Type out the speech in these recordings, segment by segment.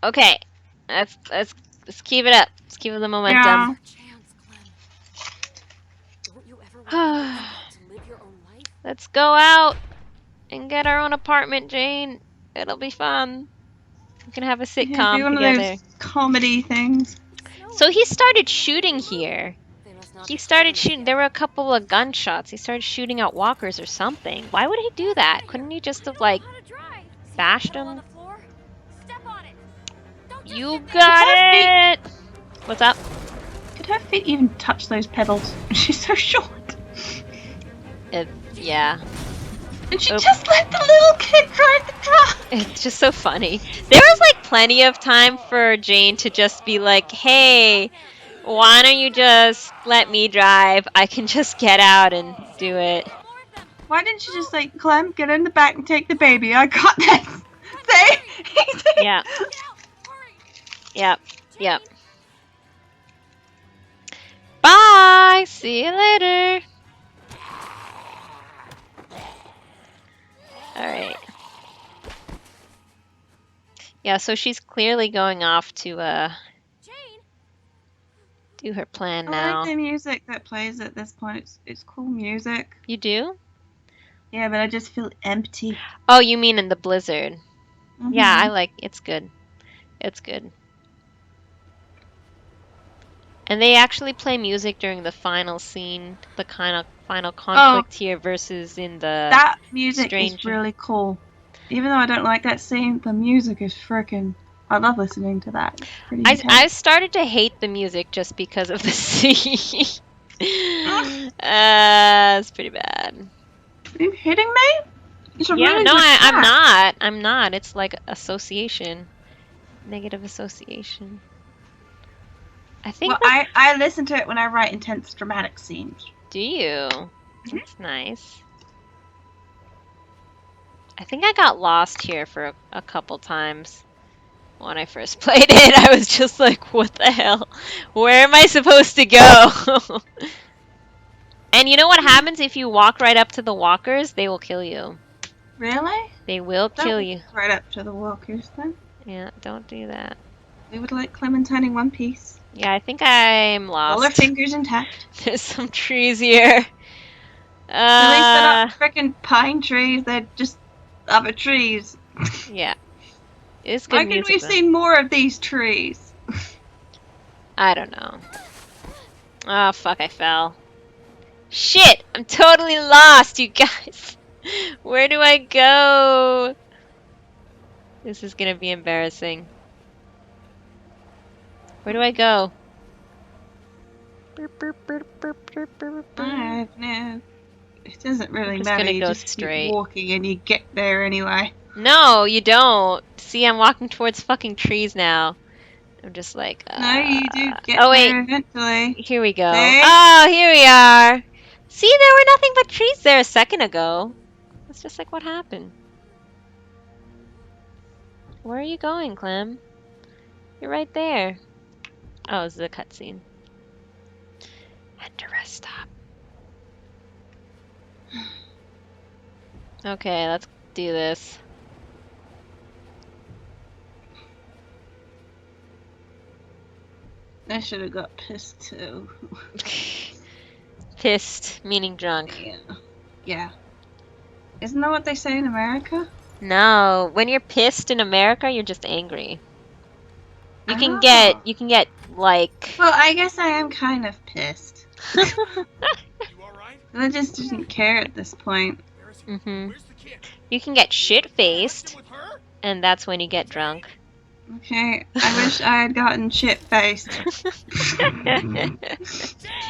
Okay. Let's keep it up. Let's keep the momentum. Yeah. Let's go out and get our own apartment, Jane. It'll be fun. We can have a It'd be sitcom one together. of those comedy things. So he started shooting here. He started shooting. There were a couple of gunshots. He started shooting out walkers or something. Why would he do that? Couldn't he just have, like, bashed them? You got it! What's up? Could her feet even touch those pedals? She's so short. Yeah. And she just let the little kid drive the truck. It's just so funny. There was, like, plenty of time for Jane to just be like, hey, why don't you just let me drive? I can just get out and do it. Why didn't you just like, Clem, get in the back and take the baby? I got this. See? Yeah. Yep. Bye! See you later! Alright. Yeah, so she's clearly going off to, do her plan now. I like the music that plays at this point. It's cool music. You do? Yeah, but I just feel empty. Oh, you mean in the blizzard. Mm-hmm. Yeah, I like it's good. It's good. And they actually play music during the final scene, the kind of final conflict here versus in the that music Stranger. is really cool. Even though I don't like that scene, the music is freaking. I love listening to that. I started to hate the music just because of the scene. It's pretty bad. Are you hitting me? Yeah, really no, I'm track. not. I'm not. It's like association. Negative association. I think. Well, I listen to it when I write intense dramatic scenes. Do you? That's nice. I think I got lost here for a couple times. When I first played it, I was just like, what the hell? Where am I supposed to go? And you know what happens if you walk right up to the walkers? They will kill you. Really? They will kill you. Right up to the walkers then. Yeah, don't do that. We would like Clementine in one piece. Yeah, I think I'm lost. All her fingers intact. There's some trees here. At least they're not freaking pine trees, they're just other trees. Yeah. It's good music. Why can we see more of these trees? I don't know. Oh, fuck, I fell. Shit! I'm totally lost, you guys! Where do I go? This is gonna be embarrassing. Where do I go? I know. It doesn't really I'm just matter. gonna You go just straight. keep walking and you get there anyway. No, you don't. See, I'm walking towards fucking trees now. I'm just like, No, you do get oh, wait. there eventually. Here we go. See? Oh, here we are. See, there were nothing but trees there a second ago. It's just like, what happened? Where are you going, Clem? You're right there. Oh, this is a cutscene. Enter rest stop. Okay, let's do this. I should have got pissed too. Pissed, meaning drunk. Yeah. Isn't that what they say in America? No, when you're pissed in America, you're just angry. You can get like. Well, I guess I am kind of pissed. I just didn't care at this point. Mm-hmm. You can get shit-faced, and that's when you get drunk. Okay, I wish I had gotten shit-faced.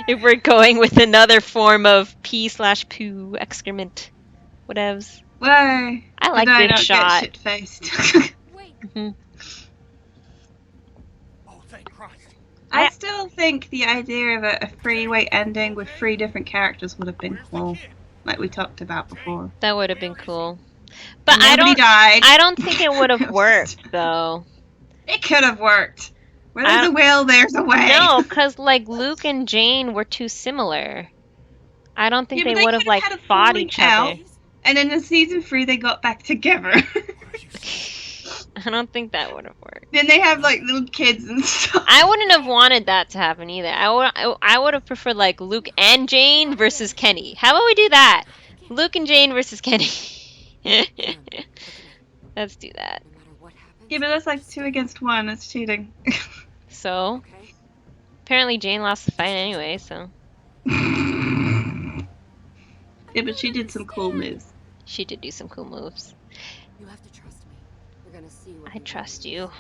If we're going with another form of pee/poo excrement, whatevs. Why? I like did I this not shot. Get shit-faced? Mm-hmm. Oh, thank Christ. I still think the idea of a freeway ending with 3 different characters would have been cool, like we talked about before. That would have been cool. But Nobody died. I don't think it would have worked though. It could have worked. Where there's a will, there's a way. No, because like Luke and Jane were too similar. I don't think Yeah, they would have like fought each other. And then in season 3 they got back together. I don't think that would have worked. Then they have like little kids and stuff. I wouldn't have wanted that to happen either. I would have preferred like Luke and Jane versus Kenny. How about we do that? Luke and Jane versus Kenny. Let's do that. Yeah, but that's like 2 against 1. That's cheating. So, apparently Jane lost the fight anyway, so. Yeah, but she did some cool moves. She did do some cool moves. You have to trust me. We're gonna see what I he trust really you. is.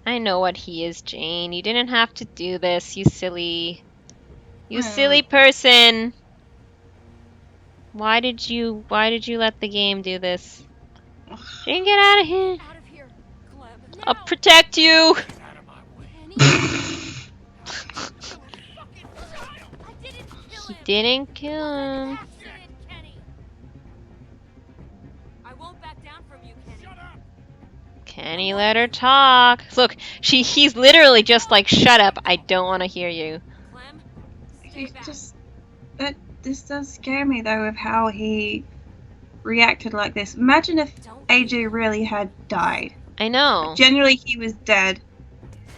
I know what he is, Jane. You didn't have to do this, you silly person. Why did you let the game do this? Jane, get out of here. Out of here, Clem. I'll protect you. He didn't kill him. I won't back down from you, Kenny. Kenny, let her talk. Look, he's literally just like, shut up. I don't want to hear you. Clem, He's just this does scare me though of how he reacted like this. Imagine if AJ really had died. I know. Generally, he was dead.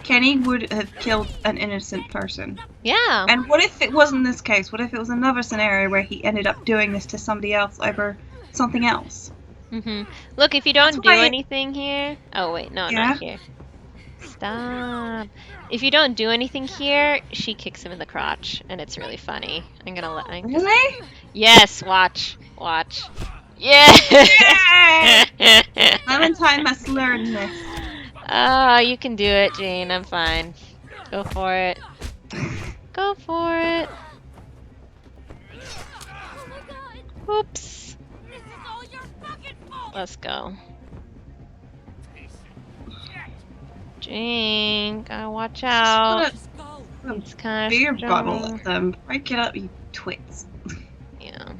Kenny would have killed an innocent person. Yeah. And what if it wasn't this case? What if it was another scenario where he ended up doing this to somebody else over something else? Look, if you don't That's do why- anything here. Oh wait, no, Yeah? not here. Stop. If you don't do anything here, she kicks him in the crotch, and it's really funny. I'm gonna let. Really? Yes, watch. Yeah. Clementine must learn this. Oh, you can do it, Jane. I'm fine. Go for it. Go for it. oh my god, Oops. this is all your fucking fault. Let's go. Jane, gotta watch out. Just go. It's kind Beer of bottle strong. at them. Break it up, you twits. Yeah.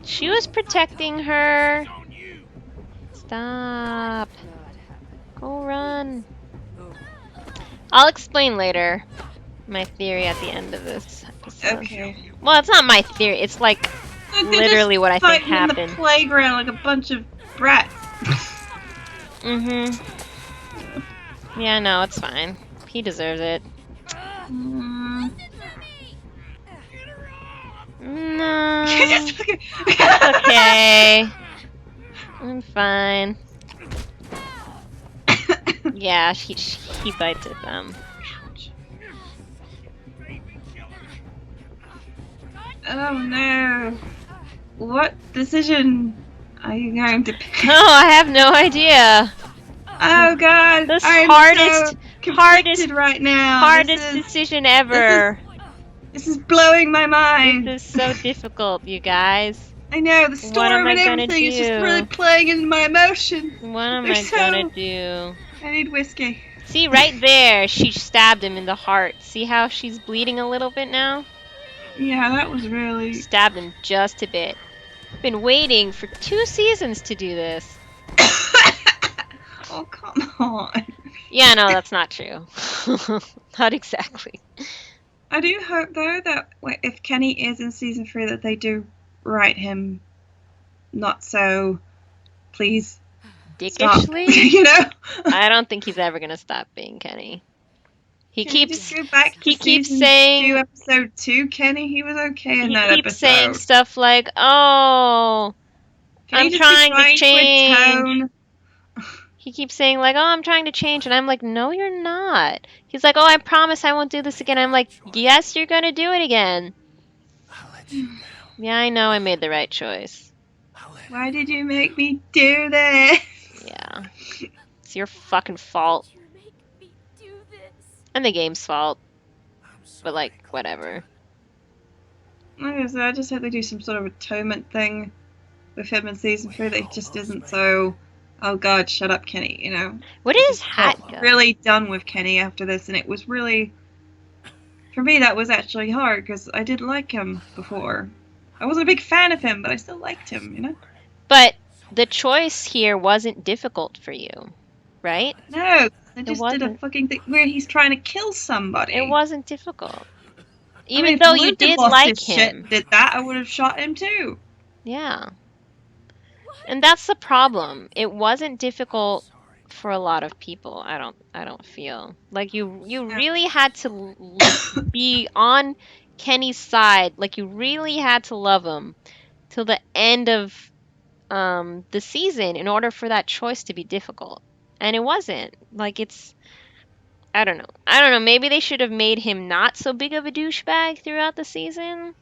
She was protecting her. Stop. Go run. I'll explain later my theory at the end of this episode. Okay. Well, it's not my theory. It's like Look, they're literally just what I think fighting in happened. the playground like a bunch of brats. Yeah, no, it's fine. He deserves it. Mm. No. Just fucking- It's okay. I'm fine. Yeah, he bites at them. Oh no. What decision are you going to pick? Oh, I have no idea. Oh god. This I'm hardest- so conflicted right now. Hardest decision ever. This is blowing my mind. This is so difficult, you guys. I know, the What storm am I and gonna everything is just do? really playing into my emotions. What am They're I so- gonna do? I need whiskey. See, right there, she stabbed him in the heart. See how she's bleeding a little bit now? Yeah, that was really... Stabbed him just a bit. Been waiting for 2 seasons to do this. Oh, come on. Yeah, no, that's not true. Not exactly. I do hope, though, that if Kenny is in season 3, that they do write him not so, please, stop. Dickishly? You know? I don't think he's ever gonna stop being Kenny. He Can you keeps just go back to he keeps season saying 2, episode 2, Kenny? He was okay in he that keeps episode. saying stuff like, "Oh, Can you I'm just trying be to trying change." a tone? He keeps saying like, "Oh, I'm trying to change," and I'm like, "No, you're not." He's like, "Oh, I promise I won't do this again." I'm like, "Yes, you're gonna do it again." I'll let you down. Yeah, I know I made the right choice. I'll let Why did you make me do this? Yeah, it's your fucking fault You make me do this. and the game's fault. I'm sorry, But like, Clem. whatever. Like I said, I just hope they do some sort of atonement thing with him in season 3 that he just isn't so, oh god, shut up, Kenny, you know? Where did his hat Felt go? really done with Kenny after this, and it was really, for me, that was actually hard because I did like him before. I wasn't a big fan of him, but I still liked him, you know? But the choice here wasn't difficult for you, right? No, I just did a wasn't. fucking thing where he's trying to kill somebody. It wasn't difficult. I Even mean, if though you Luke had did lost like his shit him. and did that, I would have shot him too. Yeah. And that's the problem. It wasn't difficult Sorry. for a lot of people. I don't feel like you Yeah. really had to be on Kenny's side. Like you really had to love him till the end of the season in order for that choice to be difficult. And it wasn't. Like it's I don't know. I don't know. Maybe they should have made him not so big of a douchebag throughout the season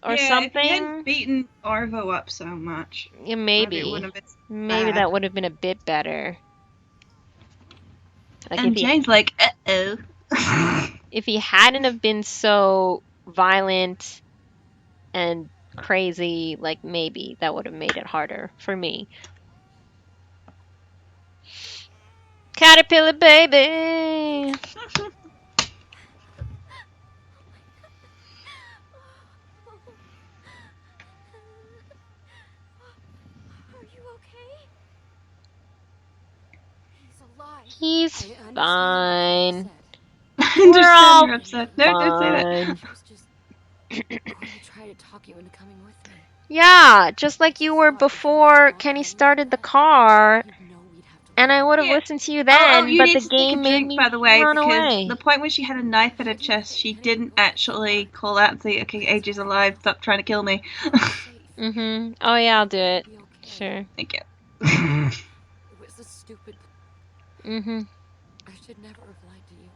or Yeah, if he hadn't something. beaten Arvo up so much, Yeah, maybe it wouldn't maybe. have been so Maybe bad. that would have been a bit better. Like And Jane's like, uh-oh. if he hadn't have been so violent and crazy, like maybe that would have made it harder for me. Caterpillar baby. Are you okay? He's alive. He's I understand fine. what I We're understand all you're upset. No, don't say that. fine. I was just going to try to talk you into coming with me. Yeah, just like you were before Kenny started the car, You'd know we'd have to and I would have Yeah. listened to you Oh, then, you but need the to take a game made drink, me by the way, run because away. the point when she had a knife at her chest, she didn't actually call out and say, okay, AJ's alive, stop trying to kill me. Mm-hmm. Oh yeah, I'll do it. Sure. Thank you. It was a stupid. Mm-hmm. I should never have lied to you.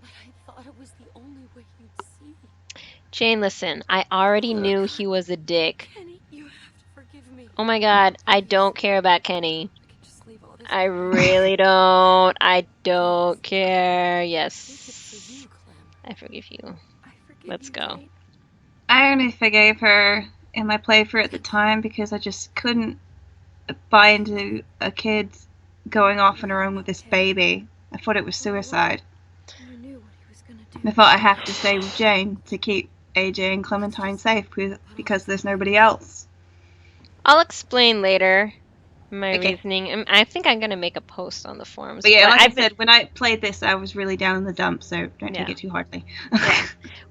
But I thought it was the only way you'd see. Jane, listen, I already knew he was a dick. Kenny, you have to forgive me. Oh my god, I don't care about Kenny. I can just leave all this. I really don't. I don't care. I think it's for Yes. you, Clem. I forgive you. I forgive Let's you, go. Jane. I only forgave her in my playthrough at the time because I just couldn't buy into a kid going off on her own with this baby. I thought it was suicide. You knew what he was gonna do. I thought I have to stay with Jane to keep AJ and Clementine safe because there's nobody else. I'll explain later my Okay. reasoning. I think I'm gonna make a post on the forums. But yeah, but like I've I said, when I played this, I was really down in the dumps, so don't Yeah. take it too hardly.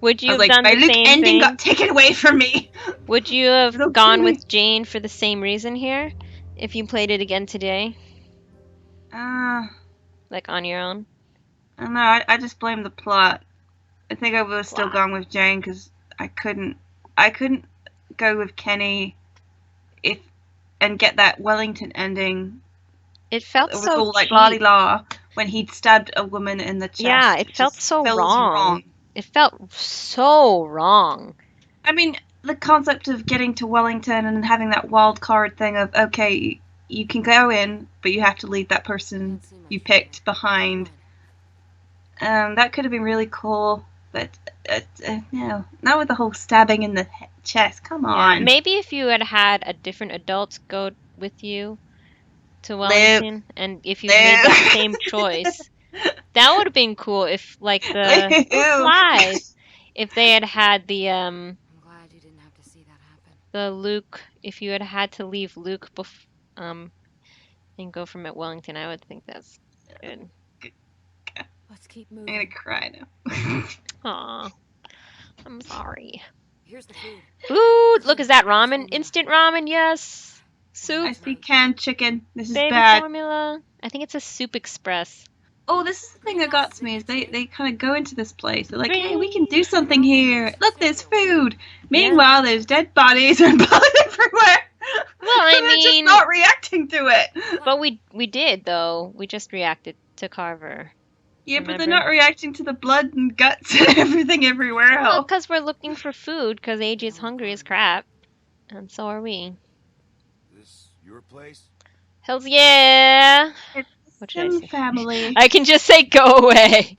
Would you I have was like, done my the Luke same ending thing? got taken away from me. Would you have Don't gone kill me. with Jane for the same reason here? If you played it again today? Like on your own? I don't know. I just blame the plot. I think I would have still Plot. gone with Jane because I couldn't go with Kenny and get that Wellington ending. It felt It was so all like cheap. la di la when he'd stabbed a woman in the chest. Yeah, it felt just so feels wrong. It felt so wrong. I mean, the concept of getting to Wellington and having that wild card thing of, okay, you can go in, but you have to leave that person you picked behind. That could have been really cool, but no, not with the whole stabbing in the chest. Come Yeah, on. maybe if you had had a different adult go with you to Luke. Wellington, and if you made that same choice, that would have been cool. If like the Luke. flies, if they had had the I'm glad you didn't have to see that happen. the Luke, if you had to leave Luke and go from at Wellington, I would think that's good. Let's keep I'm gonna moving. cry now. Aw, I'm sorry. Here's the food. Food. Look, is that ramen? Instant ramen, yes. Soup. I see canned chicken. This is Baby bad. formula. I think it's a Soup Express. Oh, this is the thing that got to me is they kind of go into this place. They're like, hey, we can do something here. Look, there's food. Meanwhile, there's dead bodies and blood everywhere. Well, I They're just mean- not reacting to it. But we did though. We just reacted to Carver. Yeah, but they're Remember? not reacting to the blood and guts and everything everywhere Well, else. because we're looking for food. Because AJ's hungry as crap, and so are we. This your place? Hells yeah! It's What should I Sim say? family. I can just say go away.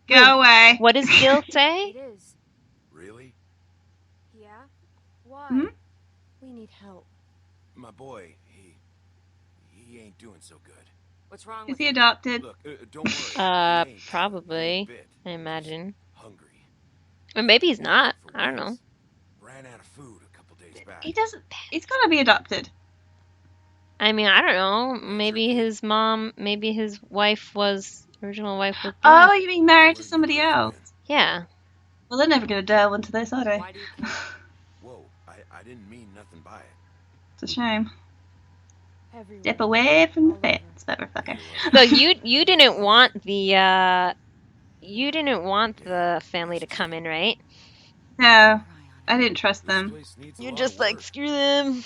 Go away. What does Gil say? It is. Really? Yeah? Why? Hmm? We need help. My boy, he ain't doing so good. What's wrong Is with he him? adopted? Look, don't worry. He ain't Probably. one bit. I imagine. Hungry. Or maybe he's not. For I don't know. weeks. Ran out of food a couple days back. He doesn't. He's gotta be adopted. I mean, I don't know. Maybe his mom, maybe his original wife was Oh, black. you mean married to somebody else? Yeah. Well, they're never gonna delve into this, are they? Why do you care? Whoa, I didn't mean nothing by it. It's a shame. Step away from the fence, motherfucker. So you didn't want the family to come in, right? No, I didn't trust This them. place needs a You're lot just of like work. screw them.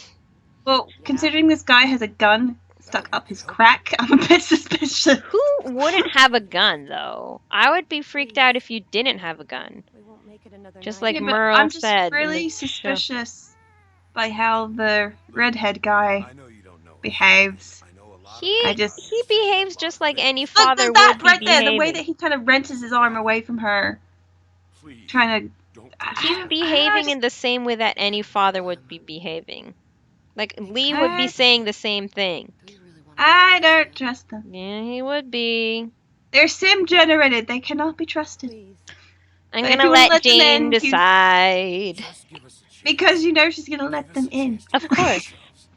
Well, considering this guy has a gun stuck Glad we up his could help crack, I'm a bit suspicious. Who wouldn't have a gun though? I would be freaked out if you didn't have a gun. We won't make it another Just night. like Yeah, but Merle I'm just said in the really show. suspicious by how the redhead guy I know you don't know us. behaves. I know a lot He I about just- he behaves just like any Look, father that would be right there, the way that behaving. he kind of wrenches his arm away from her, Please, trying to. don't He's I behaving just- in the same way that any father would be behaving. Like Lee would be I- saying the same thing. Do we really want I don't trust them. Yeah, he would be. They're sim generated. They cannot be trusted. Please. I'm But if gonna you wanna let let them Jane in, you- decide. just give us a chance. Because you know she's gonna let Give us them a in. chance to Of prove course. ourselves.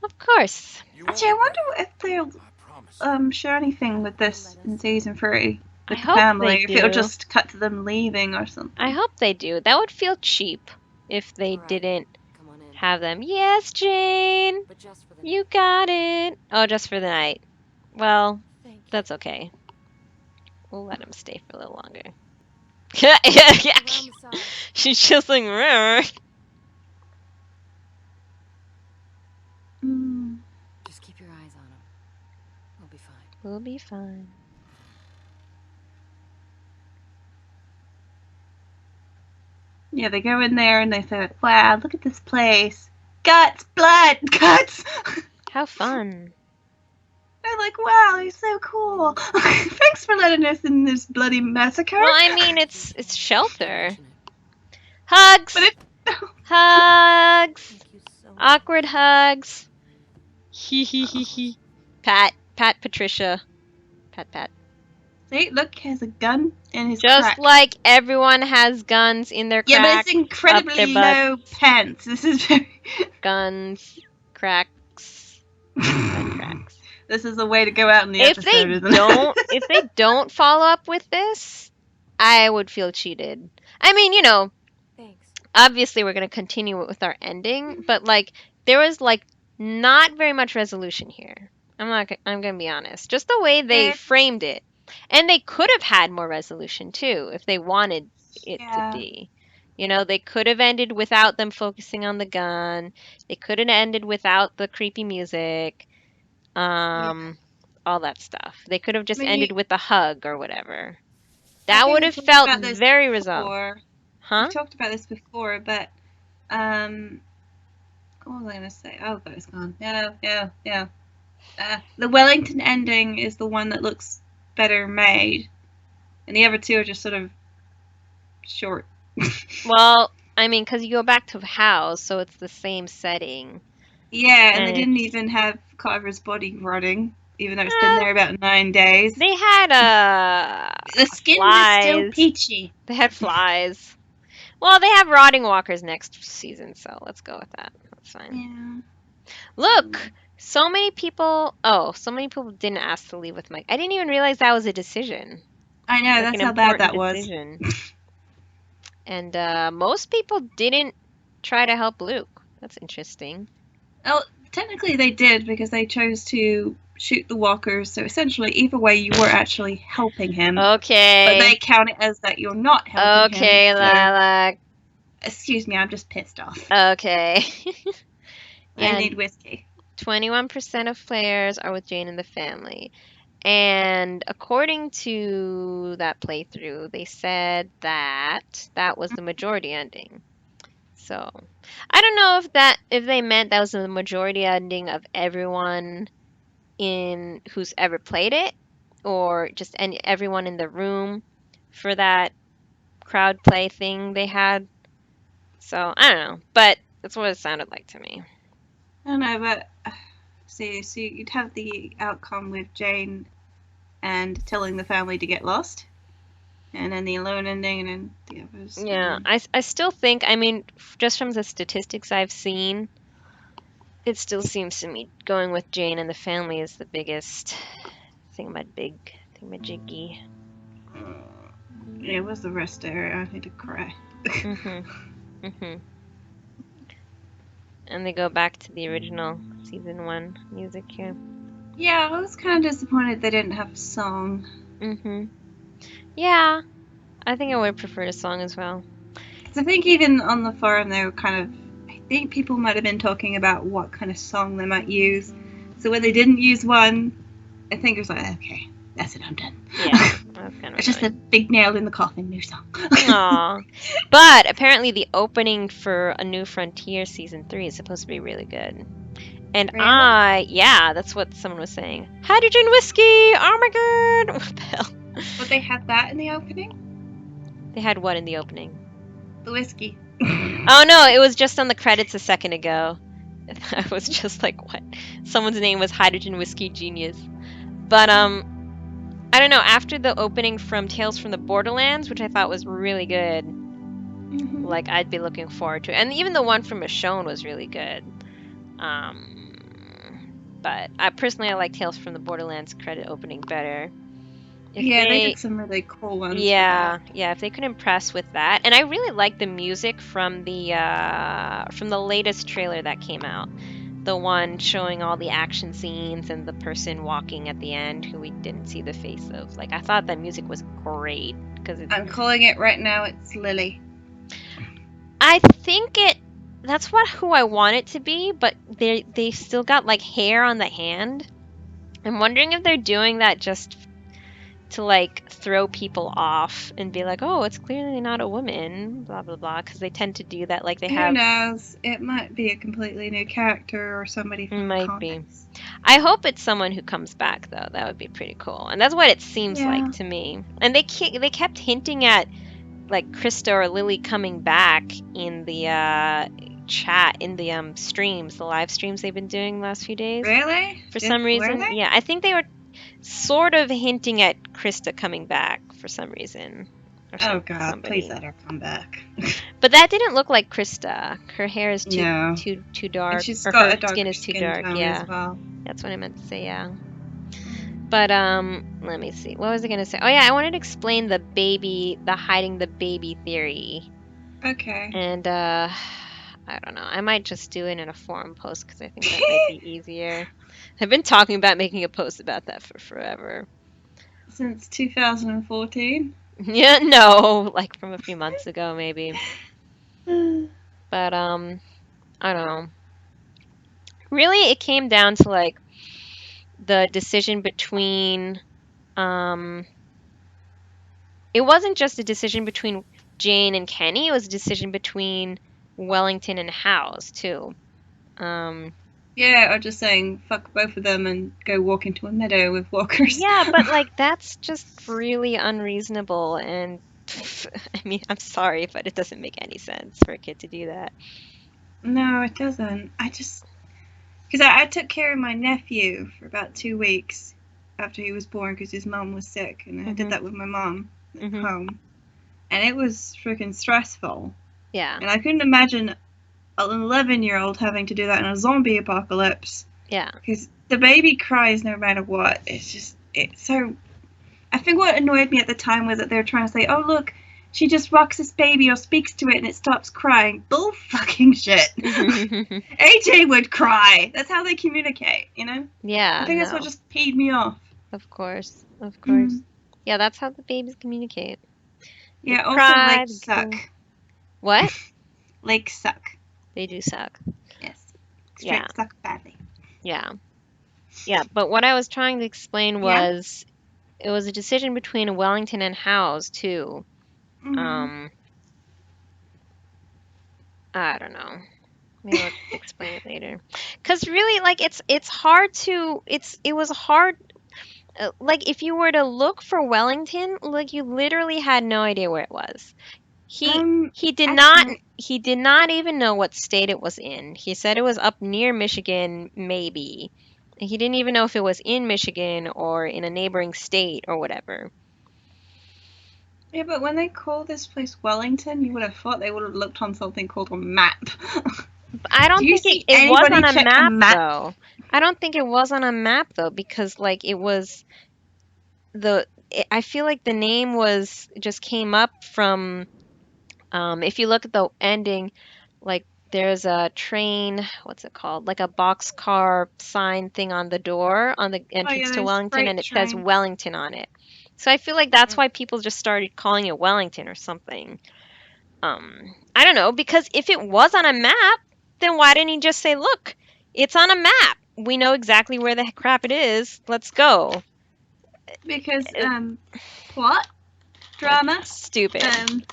Of course. You won't Actually, I regret wonder it. if they'll I promise. share anything with this in season 3 I with the hope family. they If it'll do. just cut to them leaving or something. I hope they do. That would feel cheap if they All right. didn't Come on in. have them. Yes, Jane. But just for the You got it. Oh, just for the night. Well, Thank you. that's okay. We'll let him stay for a little longer. Around the side. She's just like, "Rrr." Mm. Just keep your eyes on him. We'll be fine. We'll be fine. Yeah, they go in there and they say, "Wow, look at this place. Guts, blood, guts." How fun. They're like, "Wow, he's so cool. Thanks for letting us in this bloody massacre." Well, I mean, it's shelter. Hugs. But it, Hugs. Thank you so much. Awkward hugs. Hee hee hee hee. Pat Patricia. Pat. see, look, he has a gun in his Just crack. like everyone has guns in their Yeah, but crack. it's incredibly low pants. This is very. Guns, cracks, gun cracks. This is the way to go out in the If episode, they isn't it? if they don't follow up with this, I would feel cheated. I mean, Thanks. obviously we're gonna continue with our ending, but like there was like not very much resolution here. I'm gonna be honest. Just the way they Okay. framed it, and they could have had more resolution too if they wanted it Yeah. to be. They could have ended without them focusing on the gun. They could have ended without the creepy music. All that stuff. They could have just I mean, ended with a hug or whatever. I That think would we have talked felt about this very resolved. before. Huh? We talked about this before, but what was I gonna say? Oh, that was gone. Yeah. The Wellington ending is the one that looks better made, and the other two are just sort of short. Well, I mean, because you go back to the house, so it's the same setting. Yeah, and they And didn't even have Carver's body rotting, even though it's been there about 9 days. They had The skin was still flies. peachy. They had flies. Well, they have rotting walkers next season, so let's go with that. That's fine. Yeah. Look, so many people. Oh, so many people didn't ask to leave with Mike. I didn't even realize that was a decision. I know, Like that's an how bad that important was. decision. And most people didn't try to help Luke. That's interesting. Well, technically they did because they chose to shoot the walkers, so essentially either way you were actually helping him. Okay. But they count it as that you're not helping Okay, him. So, Lilac. excuse me, I'm just pissed off. Okay. I And need whiskey. 21% of players are with Jane and the family. And according to that playthrough, they said that that was the majority ending. So, I don't know if they meant that was the majority ending of everyone who's ever played it, or just everyone in the room for that crowd play thing they had. So, I don't know, but that's what it sounded like to me. I don't know, but see, so you'd have the outcome with Jane and telling the family to get lost, and then the alone ending, and then the others. Yeah, I still think, I mean, just from the statistics I've seen, it still seems to me going with Jane and the family is the biggest thingamajiggy. Yeah, what's the rest there? I need to cry. Mhm. Mhm. And they go back to the original season 1 music here. Yeah, I was kind of disappointed they didn't have a song. Yeah, I think I would prefer a song as well. Because I think even on the forum they were kind of, I think people might have been talking about what kind of song they might use. So when they didn't use one, I think it was like, okay, that's it, I'm done. Yeah, that's kind of It's just a big nail in the coffin, new song. Aw. But apparently the opening for A New Frontier season 3 is supposed to be really good. And Really? yeah, that's what someone was saying. Hydrogen whiskey! Oh my god! What the hell? But they had that in the opening? They had what in the opening? The whiskey. Oh no, it was just on the credits a second ago. I was just like, what? Someone's name was Hydrogen Whiskey Genius. But I don't know, after the opening from Tales from the Borderlands, which I thought was really good, like I'd be looking forward to it. And even the one from Michonne was really good. But I personally like Tales from the Borderlands credit opening better. If Yeah, they they did some really cool ones for Yeah, that. yeah, if they could impress with that. And I really like the music from the latest trailer that came out. The one showing all the action scenes and the person walking at the end who we didn't see the face of. Like I thought that music was great because I'm calling it right now, it's Lily. I think that's who I want it to be, but they still got like hair on the hand. I'm wondering if they're doing that just to like throw people off and be like, "Oh, it's clearly not a woman," blah blah blah, because they tend to do that. Like they Who have, knows? It might be a completely new character or somebody from the might be. comics. I hope it's someone who comes back though. That would be pretty cool, and that's what it seems like Yeah. to me. And they kept hinting at like Krista or Lily coming back in the chat in the streams, the live streams they've been doing the last few days. Really? For some Were reason, they? yeah, I think they were sort of hinting at Krista coming back for some reason. Or Oh god, please somebody. let her come back. But that didn't look like Krista. Her hair is No. too And dark, she's or got her a skin darker is too skin dark. tone Yeah, as well. that's what I meant to say. Yeah. But let me see. What was I gonna say? Oh yeah, I wanted to explain the hiding the baby theory. Okay. And I don't know. I might just do it in a forum post because I think that might be easier. I've been talking about making a post about that for forever. Since 2014. Yeah, no, like from a few months ago maybe. But I don't know. Really, it came down to like the decision between um it wasn't just a decision between Jane and Kenny, it was a decision between Wellington and House too. Um Yeah, or just saying fuck both of them and go walk into a meadow with walkers. yeah, but like that's just really unreasonable and I mean, I'm sorry, but it doesn't make any sense for a kid to do that. No, it doesn't. Because I took care of my nephew for about 2 weeks after he was born because his mom was sick, and I did Mhm. that with my mom at Mhm. home, and it was freaking stressful. Yeah. And I couldn't imagine an 11-year-old having to do that in a zombie apocalypse Yeah. because the baby cries no matter what. It's so. I think what annoyed me at the time was that they were trying to say, "Oh look, she just rocks this baby or speaks to it and it stops crying." Bull fucking shit. AJ would cry. That's how they communicate, you know? I Yeah, think that's what no. just peed me off. Of course. Of course. Mm. Yeah, that's how the babies communicate. They Yeah, also cry, lakes they suck. giggle. What? Lakes suck. They do suck. Yes. Yeah. Straight suck badly. Yeah. Yeah, but what I was trying to explain Yeah? was it was a decision between Wellington and Howes too. Mm-hmm. Um, I don't know. Maybe I'll explain it later. Cause really, like it's hard to it was hard. Like if you were to look for Wellington, like you literally had no idea where it was. He he did I not don't. he did not even know what state it was in. He said it was up near Michigan, maybe. He didn't even know if it was in Michigan or in a neighboring state or whatever. Yeah, but when they call this place Wellington, you would have thought they would have looked on something called a map. I Do don't you think see it was anybody on a check a map map? though. I don't think it was on a map though because like it was I feel like the name was just came up from if you look at the ending like there's a train, what's it called? Like a boxcar sign thing on the door on the Oh yeah, entrance to those Wellington, freight and it says trains. Wellington on it. So I feel like that's why people just started calling it Wellington or something. I don't know, because if it was on a map, then why didn't he just say, "Look, it's on a map. We know exactly where the crap it is. Let's go." Because It- plot drama. Stupid. Putting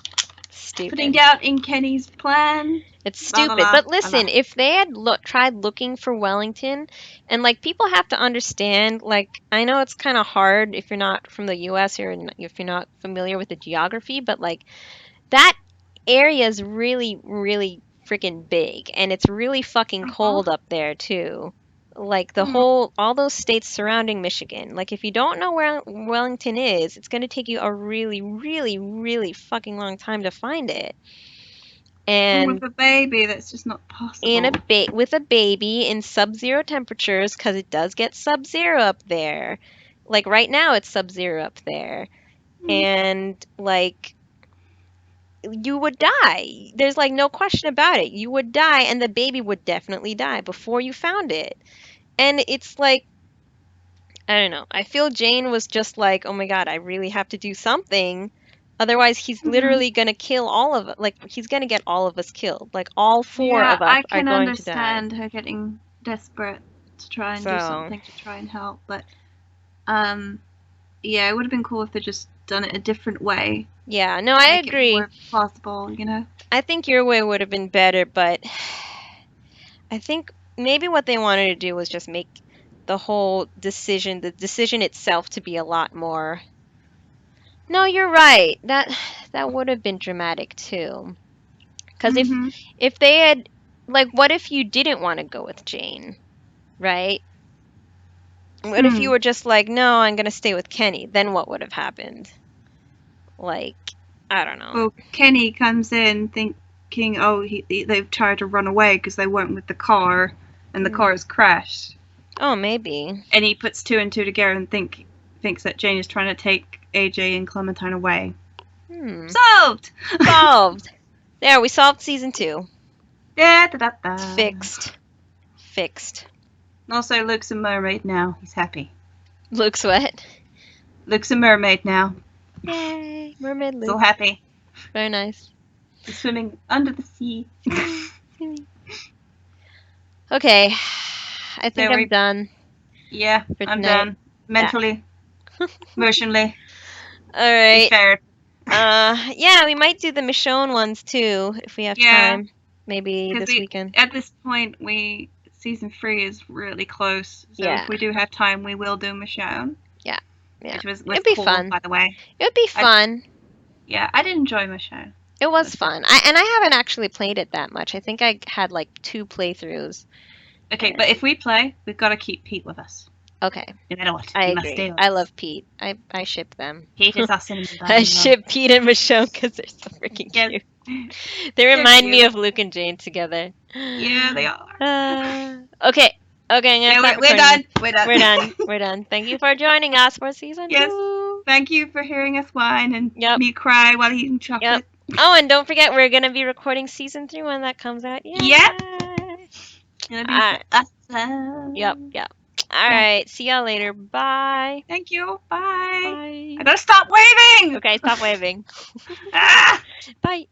Stupid. doubt in Kenny's plan. It's La la stupid. la But la la. listen, if they had tried looking for Wellington, and like people have to understand, like I know it's kind of hard if you're not from the US or if you're not familiar with the geography, but like that area is really, really freaking big, and it's really fucking Uh-huh. cold up there too. Like the Hmm. whole, all those states surrounding Michigan. Like if you don't know where Wellington is, it's gonna take you a really, really, really fucking long time to find it. And And with a baby, that's just not in possible. with a baby in sub-zero temperatures, because it does get sub-zero up there. Like right now, it's sub-zero up there, Hmm. and like you would die. There's like no question about it. You would die, and the baby would definitely die before you found it. And it's like, I don't know. I feel Jane was just like, oh my God, I really have to do something. Otherwise, he's Hmm. literally gonna kill all of it. Like, he's gonna get all of us killed. Like, all four Yeah, of us I are can going to die. understand her getting desperate to try and do So, something to try and help, but um, yeah, it would have been cool if they just done it a different way, yeah, no, I make it agree. more plausible, you know. I think your way would have been better, but I think maybe what they wanted to do was just make the whole decision, the decision itself, to be a lot more. No, you're right. That would have been dramatic too. Because Hmm. if they had, like, what if you didn't want to go with Jane, right? What if you Hmm. were just like, no, I'm gonna stay with Kenny? Then what would have happened? Like, I don't know. Well, Kenny comes in thinking, oh, they've tried to run away because they went with the car, and the Hmm. car has crashed. Oh, maybe. And he puts two and two together and thinks that Jane is trying to take AJ and Clementine away. Hmm. Solved. Solved. There, we solved season 2. Da, da, da, It's da. fixed. Fixed. Also, Luke's a mermaid now. He's happy. Luke's what? Luke's a mermaid now. Yay, Mermaid So Luke. happy. Very nice. He's swimming under the sea. Okay, I think There I'm we. done Yeah, for I'm tonight. done. Mentally, emotionally, All right. impaired. Yeah, we might do the Michonne ones too if we have Yeah, time. Maybe because this weekend. at this point, season 3 is really close. So Yeah, if we do have time, we will do Michonne, yeah, yeah. which was It'd be cool, fun. by the way. It would be fun. I did enjoy Michonne. It was Let's fun. I haven't actually played it that much. I think I had like 2 playthroughs. Okay, but if we play, we've got to keep Pete with us. Okay, No matter what, I he must agree. stay with I us. love Pete. I ship them. Pete is our cinnamon bun. I ship Pete and Michonne because they're so freaking Yes. cute. They They're remind me cute. of Luke and Jane together. Yeah, they are. Okay. Okay, I'm gonna Yeah, stop we're recording done. this. We're done. We're done. We're done. Thank you for joining us for season Yes. 2. Thank you for hearing us whine and Yep. me cry while eating chocolate. Oh, and don't forget, we're gonna be recording season 3 when that comes out. Yay! Yep. It's gonna be Alright. awesome. Yep. All right. See y'all later. Bye. Thank you. Bye. Bye. I gotta stop waving. Okay, stop waving. Ah! Bye.